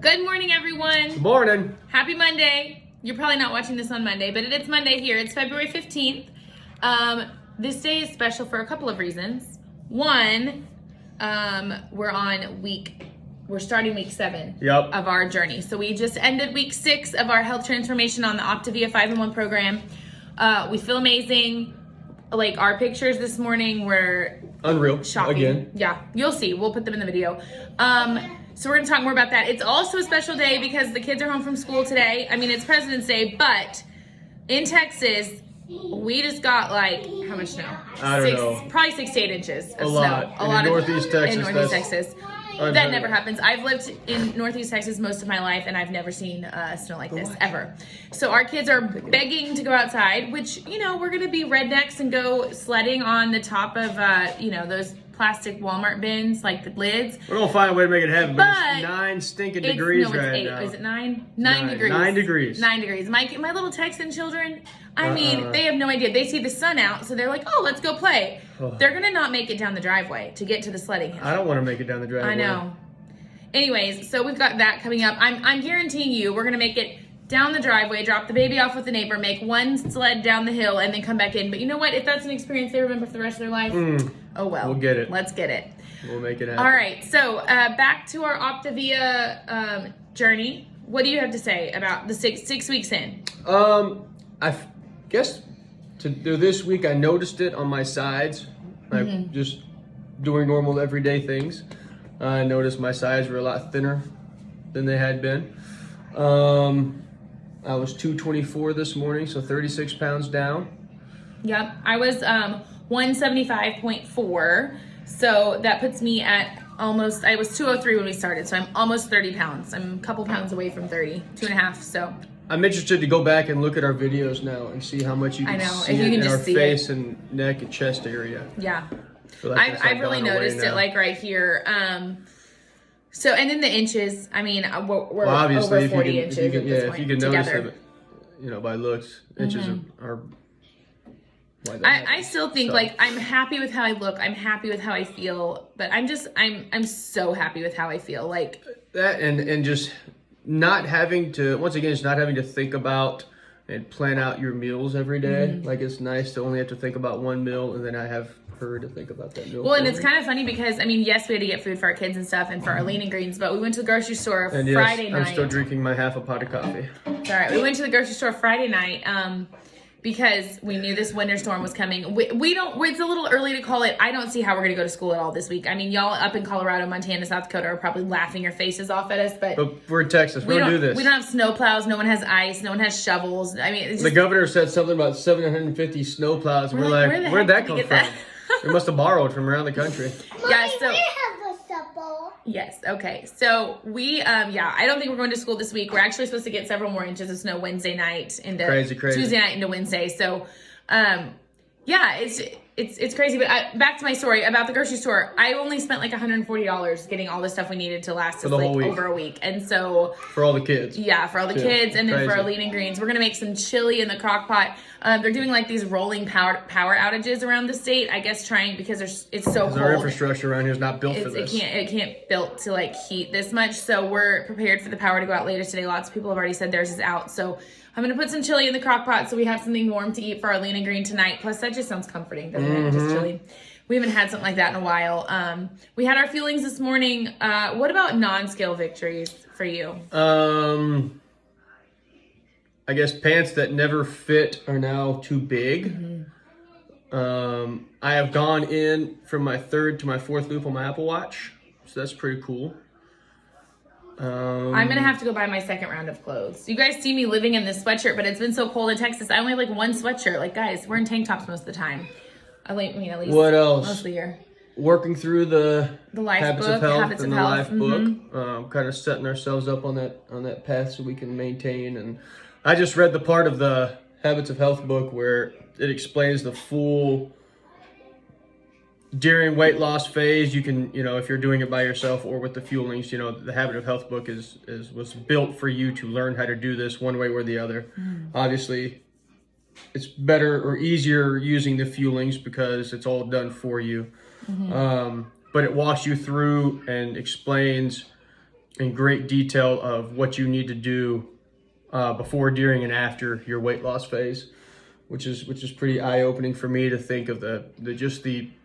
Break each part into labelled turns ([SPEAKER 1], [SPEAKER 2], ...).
[SPEAKER 1] Good morning, everyone.
[SPEAKER 2] Good morning.
[SPEAKER 1] Happy Monday. You're probably not watching this on Monday, but it's Monday here. It's February 15th. This day is special for a couple of reasons. One, we're starting week 7 of our journey. So we just ended week 6 of our health transformation on the Optavia 5-in-1 program. We feel amazing. Like, our pictures this morning were
[SPEAKER 2] unreal.
[SPEAKER 1] Shocking.
[SPEAKER 2] Again.
[SPEAKER 1] Yeah, you'll see. We'll put them in the video. So we're going to talk more about that. It's also a special day because the kids are home from school today. I mean, it's President's Day, but in Texas, we just got like, how much snow?
[SPEAKER 2] I don't know.
[SPEAKER 1] Probably 6 to 8 inches of
[SPEAKER 2] A
[SPEAKER 1] snow.
[SPEAKER 2] lot.
[SPEAKER 1] A lot
[SPEAKER 2] in Northeast Texas.
[SPEAKER 1] In Northeast Texas. That never happens. I've lived in Northeast Texas most of my life, and I've never seen snow like this, ever. So our kids are begging to go outside, which, you know, we're going to be rednecks and go sledding on the top of, those plastic Walmart bins, like the lids.
[SPEAKER 2] We're going to find a way to make it happen, but it's 9 stinking degrees
[SPEAKER 1] it's
[SPEAKER 2] right
[SPEAKER 1] 8.
[SPEAKER 2] now.
[SPEAKER 1] Is it 9? 9 degrees.
[SPEAKER 2] 9 degrees.
[SPEAKER 1] 9 degrees. My little Texan children, I mean, they have no idea. They see the sun out, so they're like, oh, let's go play. They're going to not make it down the driveway to get to the sledding hill.
[SPEAKER 2] I don't want to make it down the driveway.
[SPEAKER 1] I know. Anyways, so we've got that coming up. I'm guaranteeing you we're going to make it down the driveway, drop the baby off with the neighbor, make one sled down the hill, and then come back in. But you know what? If that's an experience they remember for the rest of their life, oh well.
[SPEAKER 2] We'll get it.
[SPEAKER 1] Let's get it.
[SPEAKER 2] We'll make it happen.
[SPEAKER 1] All right, so back to our Optavia journey. What do you have to say about the six weeks in?
[SPEAKER 2] I guess to do this week, I noticed it on my sides. Like just doing normal everyday things. I noticed my sides were a lot thinner than they had been. I was 224 this morning, so 36 pounds down.
[SPEAKER 1] Yep, I was 175.4, so that puts me at almost, I was 203 when we started, so I'm almost 30 pounds. I'm a couple pounds away from 30, 2.5, so.
[SPEAKER 2] I'm interested to go back and look at our videos now and see how much you can see it in our face and neck and chest area.
[SPEAKER 1] Yeah.
[SPEAKER 2] Like
[SPEAKER 1] I've really noticed it, like right here. So, and in the inches, I mean, we're
[SPEAKER 2] obviously,
[SPEAKER 1] over 40 inches at this point
[SPEAKER 2] if you can
[SPEAKER 1] together.
[SPEAKER 2] notice it, by looks, inches are
[SPEAKER 1] I still think, like, I'm happy with how I look. I'm happy with how I feel. But I'm so happy with how I feel. Like,
[SPEAKER 2] that and just not having to, once again, just not having to think about and plan out your meals every day. Like, it's nice to only have to think about one meal, and then I have her to think about that meal.
[SPEAKER 1] Well, and it's kind of funny because, I mean, yes, we had to get food for our kids and stuff and for our lean and greens, but we went to the grocery store Friday night.
[SPEAKER 2] I'm still drinking my half a pot of coffee.
[SPEAKER 1] It's all right. We went to the grocery store Friday night because we knew this winter storm was coming. We don't, it's a little early to call it. I don't see how we're going to go to school at all this week. I mean, y'all up in Colorado, Montana, South Dakota are probably laughing your faces off at us, but
[SPEAKER 2] we're in Texas. We're going to do this.
[SPEAKER 1] We don't have snow plows. No one has ice. No one has shovels. I mean, it's just,
[SPEAKER 2] the governor said something about 750 snow plows. We're like, where'd that come from? We must have borrowed from around the country.
[SPEAKER 1] Yeah, so
[SPEAKER 3] we have a shovel.
[SPEAKER 1] Yes, okay. So we I don't think we're going to school this week. We're actually supposed to get several more inches of snow Wednesday night into
[SPEAKER 2] crazy.
[SPEAKER 1] Tuesday night into Wednesday. So it's crazy. But back to my story about the grocery store. I only spent like $140 getting all the stuff we needed to last us like over a week. And so
[SPEAKER 2] for all the kids.
[SPEAKER 1] Yeah, for all the kids, and then for our lean and greens, we're gonna make some chili in the crock pot. They're doing like these rolling power outages around the state. I guess because it's so cold.
[SPEAKER 2] Our infrastructure around here is not built for this.
[SPEAKER 1] It can't built to like heat this much. So we're prepared for the power to go out later today. Lots of people have already said theirs is out. So I'm going to put some chili in the crock pot so we have something warm to eat for our lean and green tonight. Plus, that just sounds comforting, doesn't it? Just chili. We haven't had something like that in a while. We had our feelings this morning. What about non-scale victories for you?
[SPEAKER 2] I guess pants that never fit are now too big. I have gone in from my 3rd to my 4th loop on my Apple Watch. So that's pretty cool.
[SPEAKER 1] I'm going to have to go buy my 2nd round of clothes. You guys see me living in this sweatshirt, but it's been so cold in Texas. I only have like one sweatshirt. Like, guys, we're in tank tops most of the time. At least
[SPEAKER 2] what else?
[SPEAKER 1] Most of the year.
[SPEAKER 2] Working through the
[SPEAKER 1] Habits
[SPEAKER 2] of Health
[SPEAKER 1] and
[SPEAKER 2] the Life book. Kind of setting ourselves up on that path so we can maintain. And I just read the part of the Habits of Health book where it explains the full during weight loss phase. You can, if you're doing it by yourself or with the fuelings, the Habit of Health book was built for you to learn how to do this one way or the other. Obviously, it's better or easier using the fuelings because it's all done for you. But it walks you through and explains in great detail of what you need to do before, during, and after your weight loss phase, which is pretty eye-opening for me to think of the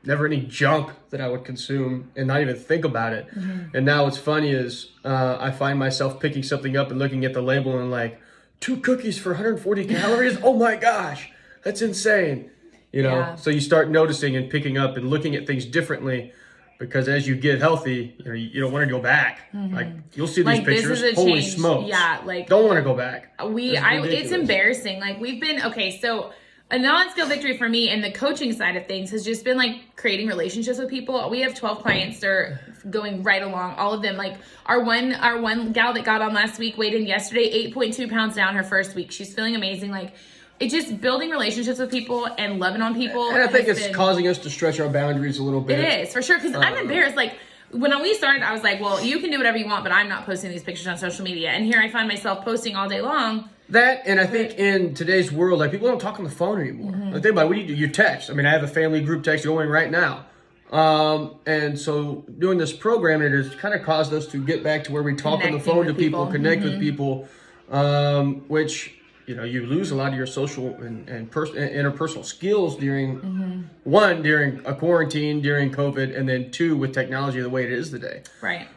[SPEAKER 2] never-ending junk that I would consume and not even think about it. And now what's funny is I find myself picking something up and looking at the label and like, 2 cookies for 140 calories? Oh my gosh, that's insane. You know,
[SPEAKER 1] Yeah.
[SPEAKER 2] so you start noticing and picking up and looking at things differently, because as you get healthy, you know, you don't want to go back. Like, you'll see these
[SPEAKER 1] Like, this
[SPEAKER 2] pictures.
[SPEAKER 1] is a
[SPEAKER 2] Holy
[SPEAKER 1] change.
[SPEAKER 2] smokes.
[SPEAKER 1] Yeah, like,
[SPEAKER 2] don't want to go back.
[SPEAKER 1] it's
[SPEAKER 2] ridiculous.
[SPEAKER 1] embarrassing. Like, we've been, okay, so a non-scale victory for me and the coaching side of things has just been like creating relationships with people. We have 12 clients that are going right along, all of them. Like our one gal that got on last week weighed in yesterday, 8.2 pounds down her first week. She's feeling amazing. Like, it's just building relationships with people and loving on people.
[SPEAKER 2] And I think it's causing us to stretch our boundaries a little bit.
[SPEAKER 1] It is, for sure, because I'm embarrassed. Like, when we started, I was like, well, you can do whatever you want, but I'm not posting these pictures on social media. And here I find myself posting all day long.
[SPEAKER 2] That, and I think in today's world, like, people don't talk on the phone anymore. Like, think about it, what do you do? You text. I mean, I have a family group text going right now. And so doing this program, it has kind of caused us to get back to where we talk on the phone to people, connect with people, which, you know, you lose a lot of your social and interpersonal skills during during a quarantine, during COVID, and then 2, with technology the way it is today.
[SPEAKER 1] Right.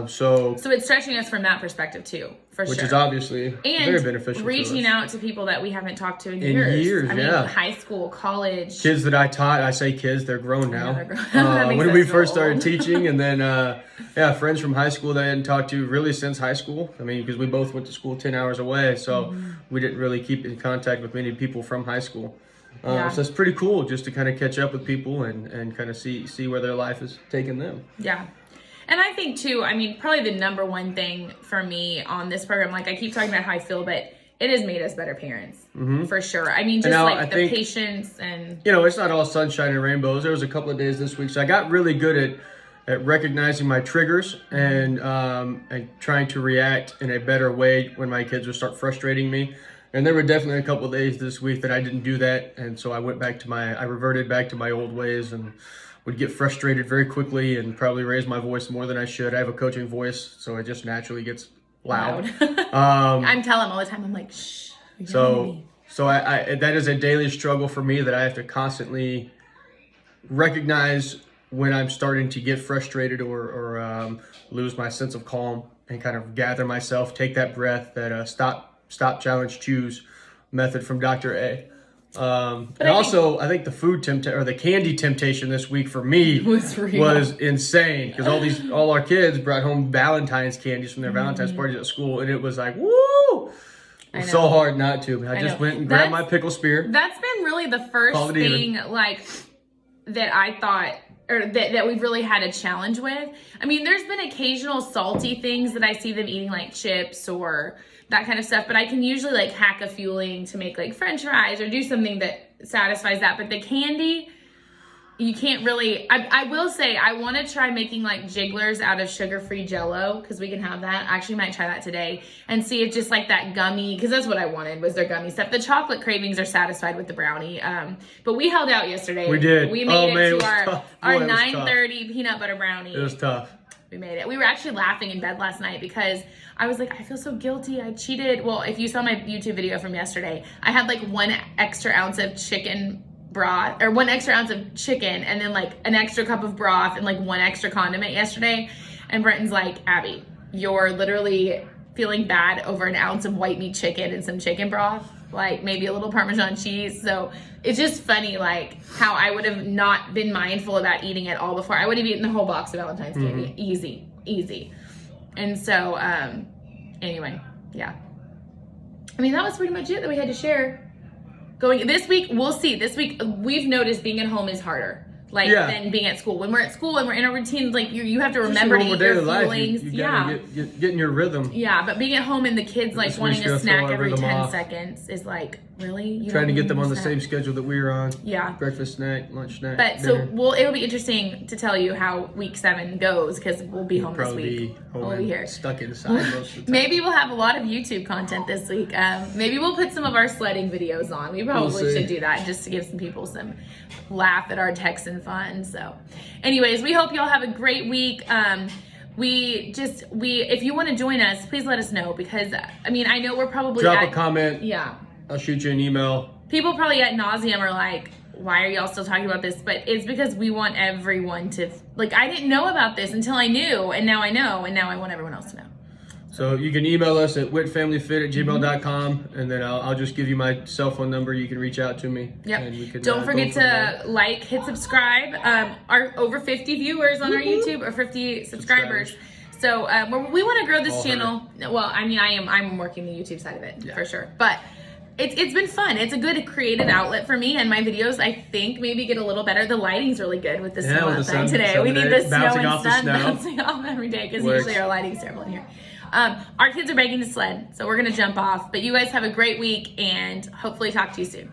[SPEAKER 2] So
[SPEAKER 1] it's stretching us from that perspective too, for
[SPEAKER 2] which
[SPEAKER 1] sure.
[SPEAKER 2] is obviously very beneficial.
[SPEAKER 1] Reaching
[SPEAKER 2] to us.
[SPEAKER 1] out to people that we haven't talked to in years. I mean, high school, college.
[SPEAKER 2] Kids that I taught, I say kids, they're grown now.
[SPEAKER 1] Yeah, they're grown. That makes
[SPEAKER 2] when
[SPEAKER 1] us
[SPEAKER 2] we
[SPEAKER 1] feel
[SPEAKER 2] first started
[SPEAKER 1] old.
[SPEAKER 2] teaching, and then friends from high school that I hadn't talked to really since high school. I mean, because we both went to school 10 hours away, so we didn't really keep in contact with many people from high school. So it's pretty cool just to kind of catch up with people and kind of see where their life is taking them.
[SPEAKER 1] Yeah. And I think too, I mean, probably the number one thing for me on this program, like I keep talking about how I feel, but it has made us better parents, for sure. I mean, just
[SPEAKER 2] now,
[SPEAKER 1] like
[SPEAKER 2] I
[SPEAKER 1] the
[SPEAKER 2] think,
[SPEAKER 1] patience and...
[SPEAKER 2] You know, it's not all sunshine and rainbows. There was a couple of days this week, so I got really good at recognizing my triggers and trying to react in a better way when my kids would start frustrating me. And there were definitely a couple of days this week that I didn't do that, and so I reverted back to my old ways and would get frustrated very quickly and probably raise my voice more than I should. I have a coaching voice, so it just naturally gets loud.
[SPEAKER 1] I'm telling them all the time, I'm like, shh.
[SPEAKER 2] So I that is a daily struggle for me, that I have to constantly recognize when I'm starting to get frustrated or lose my sense of calm, and kind of gather myself, take that breath, that stop, challenge, choose method from Dr. A. I think the food or the candy temptation this week for me was insane, because all our kids brought home Valentine's candies from their Valentine's parties at school, and it was like, woo! It was so hard not to. I just went and grabbed my pickle spear.
[SPEAKER 1] That's been really the first thing like that I thought, or that we've really had a challenge with. I mean, there's been occasional salty things that I see them eating, like chips or that kind of stuff, but I can usually like hack a fueling to make like French fries or do something that satisfies that. But the candy, you can't really. I will say I want to try making like jigglers out of sugar-free Jell-O, because we can have that. I actually might try that today and see if just like that gummy, because that's what I wanted, was their gummy stuff. The chocolate cravings are satisfied with the brownie, but we held out yesterday.
[SPEAKER 2] We did.
[SPEAKER 1] We made it to our
[SPEAKER 2] Boy,
[SPEAKER 1] 9:30 peanut butter brownie.
[SPEAKER 2] It was tough.
[SPEAKER 1] We made it. We were actually laughing in bed last night because I was like, I feel so guilty. I cheated. Well, if you saw my YouTube video from yesterday, I had like 1 extra ounce of chicken broth, or 1 extra ounce of chicken, and then like an extra cup of broth and like 1 extra condiment yesterday. And Brenton's like, Abby, you're literally feeling bad over an ounce of white meat chicken and some chicken broth, like maybe a little Parmesan cheese. So it's just funny, like how I would have not been mindful about eating it all before. I would have eaten the whole box of Valentine's candy. Easy. And so, anyway, yeah. I mean, that was pretty much it that we had to share. Going this week, we'll see. This week, we've noticed being at home is harder, than being at school. When we're at school and we're in a routine, like you have to remember to eat your feelings.
[SPEAKER 2] You gotta get in your rhythm.
[SPEAKER 1] Yeah, but being at home and the kids like wanting a snack every 10 seconds is like, really?
[SPEAKER 2] Trying to get them on the same schedule that we were on.
[SPEAKER 1] Yeah.
[SPEAKER 2] Breakfast snack, lunch snack.
[SPEAKER 1] But
[SPEAKER 2] dinner.
[SPEAKER 1] so it'll be interesting to tell you how week 7 goes, because we'll be home this week. We'll be here.
[SPEAKER 2] Stuck inside most of the time.
[SPEAKER 1] Maybe we'll have a lot of YouTube content this week. Maybe we'll put some of our sledding videos on. We probably should do that just to give some people some laugh at our Texan fun. So anyways, we hope y'all have a great week. if you want to join us, please let us know, because I mean, I know we're probably
[SPEAKER 2] Drop a comment.
[SPEAKER 1] Yeah.
[SPEAKER 2] I'll shoot you an email.
[SPEAKER 1] People probably at nauseum are like, why are y'all still talking about this? But it's because we want everyone to, like, I didn't know about this until I knew, and now I know, and now I want everyone else to know.
[SPEAKER 2] So you can email us at whitfamilyfit@gmail.com, and then I'll just give you my cell phone number. You can reach out to me.
[SPEAKER 1] Yep.
[SPEAKER 2] And we can,
[SPEAKER 1] Don't forget to like, hit subscribe. Our over 50 viewers on our YouTube, or 50 subscribers. So we want to grow this channel. Well, I mean, I'm working the YouTube side of it for sure, but it's been fun. It's a good creative outlet for me, and my videos, I think, maybe get a little better. The lighting's really good with the snow outside today. We need the snow and sun bouncing off every day, because usually our lighting's terrible in here. Our kids are making the sled, so we're gonna jump off. But you guys have a great week, and hopefully talk to you soon.